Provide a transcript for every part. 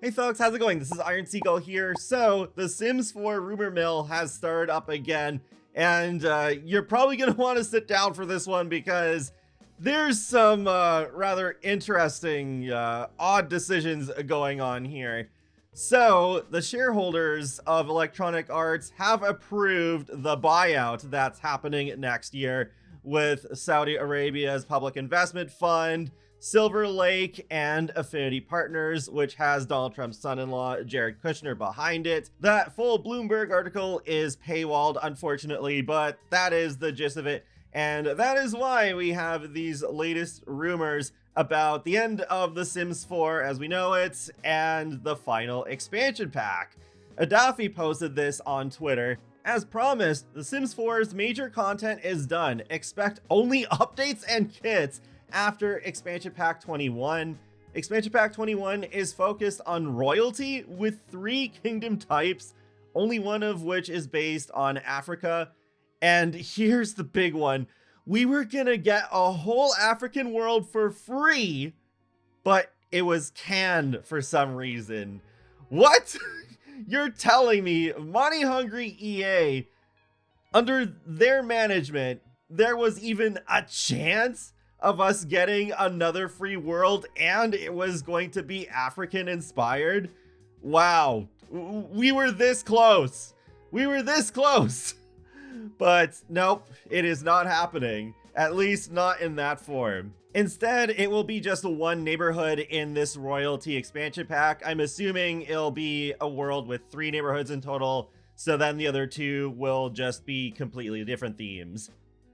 Hey folks, how's it going? This is Iron Seagull here. So, The Sims 4 rumor mill has started up again, and you're probably going to want to sit down for this one because there's some rather interesting, odd decisions going on here. So, the shareholders of Electronic Arts have approved the buyout that's happening next year with Saudi Arabia's Public Investment Fund, Silver Lake, and Affinity Partners, which has Donald Trump's son-in-law, Jared Kushner, behind it. That full Bloomberg article is paywalled, unfortunately, but that is the gist of it. And that is why we have these latest rumors about the end of The Sims 4 as we know it, and the final expansion pack. Adobe posted this on Twitter. As promised, The Sims 4's major content is done. Expect only updates and kits after Expansion Pack 21. Expansion Pack 21 is focused on royalty with 3 kingdom types, only one of which is based on Africa. And here's the big one. We were gonna get a whole African world for free, but it was canned for some reason. What? You're telling me money-hungry EA, under their management, there was even a chance of us getting another free world, and it was going to be African inspired? Wow, we were this close. We were this close. But nope, it is not happening, at least not in that form. Instead, it will be just one neighborhood in this royalty expansion pack. I'm assuming it'll be a world with 3 neighborhoods in total, so then the other 2 will just be completely different themes.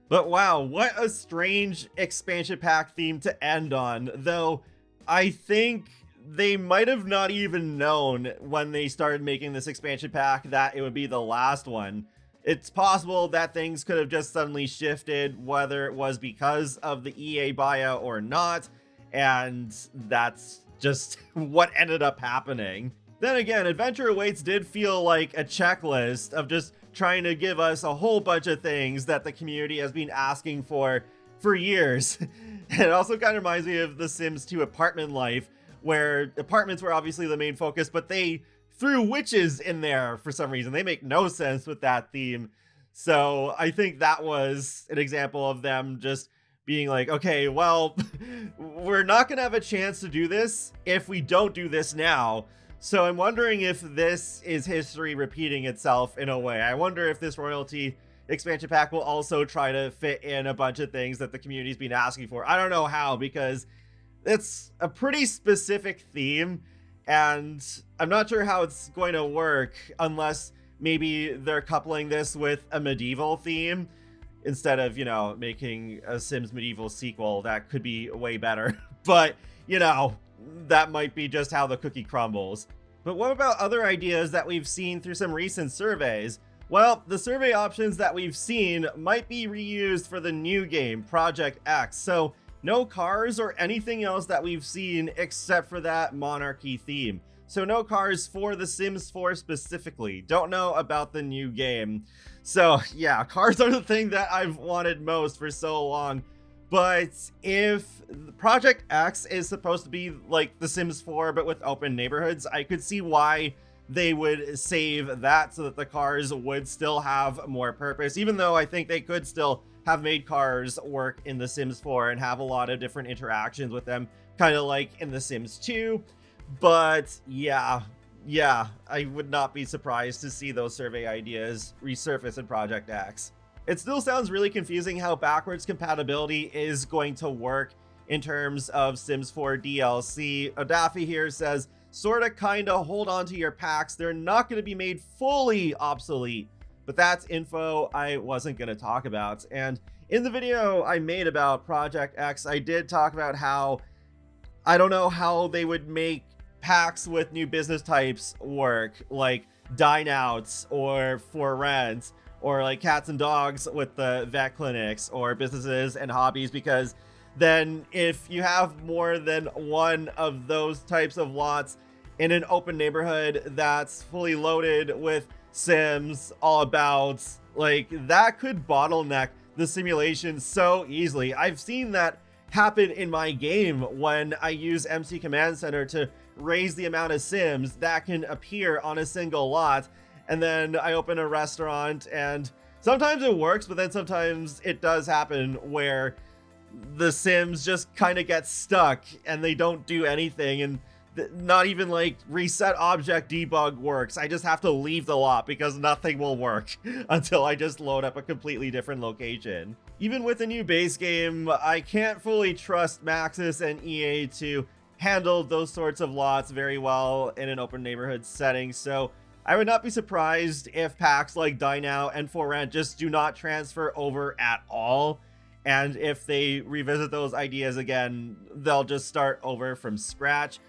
But wow, what a strange expansion pack theme to end on, though I think they might have not even known when they started making this expansion pack that it would be the last one. It's possible that things could have just suddenly shifted, whether it was because of the EA buyout or not, and that's just what ended up happening. Then again, Adventure Awaits did feel like a checklist of just trying to give us a whole bunch of things that the community has been asking for years. It also kind of reminds me of The Sims 2 Apartment Life, where apartments were obviously the main focus, but they threw witches in there for some reason. They make no sense with that theme. So I think that was an example of them just being like, okay, well, we're not gonna have a chance to do this if we don't do this now. So I'm wondering if this is history repeating itself in a way. I wonder if this royalty expansion pack will also try to fit in a bunch of things that the community's been asking for. I don't know how, because it's a pretty specific theme, and I'm not sure how it's going to work unless maybe they're coupling this with a medieval theme instead of, you know, making a Sims medieval sequel. That could be way better. But, you know, that might be just how the cookie crumbles. But what about other ideas that we've seen through some recent surveys? Well, the survey options that we've seen might be reused for the new game, Project X. So no cars or anything else that we've seen except for that monarchy theme. So no cars for The Sims 4 specifically. Don't know about the new game. So yeah, cars are the thing that I've wanted most for so long. But if Project X is supposed to be like The Sims 4 but with open neighborhoods, I could see why they would save that so that the cars would still have more purpose, even though I think they could still have made cars work in The Sims 4 and have a lot of different interactions with them, kind of like in The Sims 2. But yeah, I would not be surprised to see those survey ideas resurface in Project X. It still sounds really confusing how backwards compatibility is going to work in terms of Sims 4 DLC. Odafi here says, sorta kinda hold on to your packs. They're not gonna be made fully obsolete. But that's info I wasn't gonna talk about. And in the video I made about Project X, I did talk about how I don't know how they would make packs with new business types work, like dine outs or for rent, or like cats and dogs with the vet clinics, or businesses and hobbies, because then if you have more than one of those types of lots in an open neighborhood that's fully loaded with Sims all about, like, that could bottleneck the simulation so easily. I've seen that happen in my game when I use MC Command Center to raise the amount of Sims that can appear on a single lot. And then I open a restaurant, and sometimes it works, but then sometimes it does happen where the Sims just kind of get stuck and they don't do anything, and not even like reset object debug works. I just have to leave the lot because nothing will work until I just load up a completely different location. Even with a new base game, I can't fully trust Maxis and EA to handle those sorts of lots very well in an open neighborhood setting, so I would not be surprised if packs like Die Now and For Rent just do not transfer over at all. And if they revisit those ideas again, they'll just start over from scratch.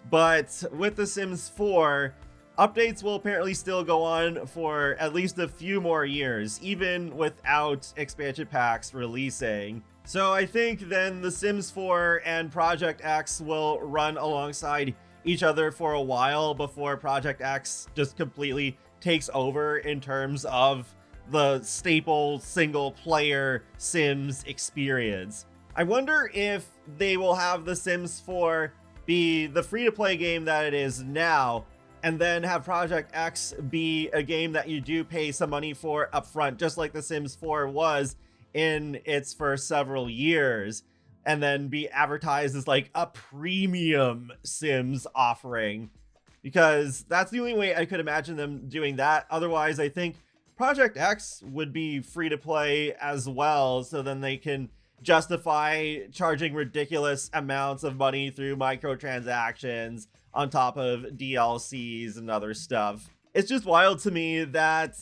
But with The Sims 4, updates will apparently still go on for at least a few more years, even without expansion packs releasing. So I think then The Sims 4 and Project X will run alongside each other for a while before Project X just completely takes over in terms of the staple single player Sims experience. I wonder if they will have The Sims 4 be the free-to-play game that it is now, and then have Project X be a game that you do pay some money for upfront, just like The Sims 4 was in its first several years, and then be advertised as like a premium Sims offering, because that's the only way I could imagine them doing that. Otherwise, I think Project X would be free to play as well, so then they can justify charging ridiculous amounts of money through microtransactions on top of DLCs and other stuff. It's just wild to me that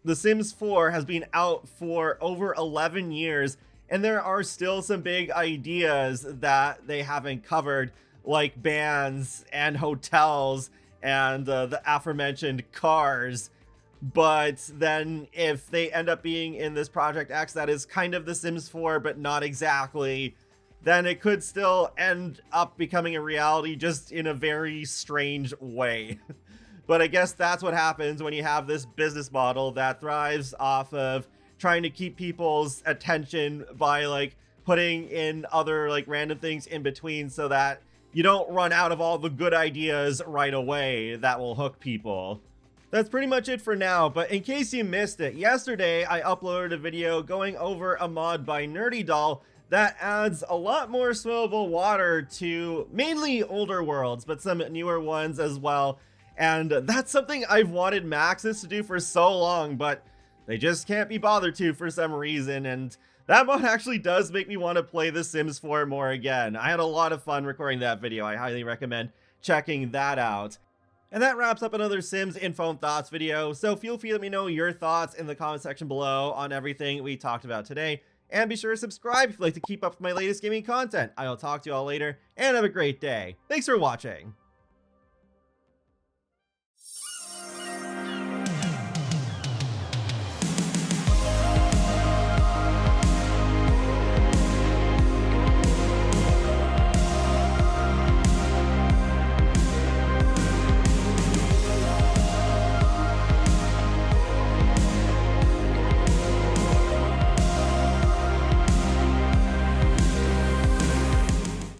The Sims 4 has been out for over 11 years, and there are still some big ideas that they haven't covered, like bands and hotels and the aforementioned cars. But then if they end up being in this Project X that is kind of The Sims 4 but not exactly, then it could still end up becoming a reality, just in a very strange way. But I guess that's what happens when you have this business model that thrives off of trying to keep people's attention by like putting in other like random things in between, so that you don't run out of all the good ideas right away that will hook people. That's pretty much it for now, but in case you missed it, yesterday I uploaded a video going over a mod by Nerdy Doll that adds a lot more swimmable water to mainly older worlds, but some newer ones as well. And that's something I've wanted Maxis to do for so long, but they just can't be bothered to for some reason. And that mod actually does make me want to play The Sims 4 more again. I had a lot of fun recording that video. I highly recommend checking that out. And that wraps up another Sims Info and Thoughts video, so feel free to let me know your thoughts in the comment section below on everything we talked about today, and be sure to subscribe if you'd like to keep up with my latest gaming content. I will talk to you all later, and have a great day. Thanks for watching!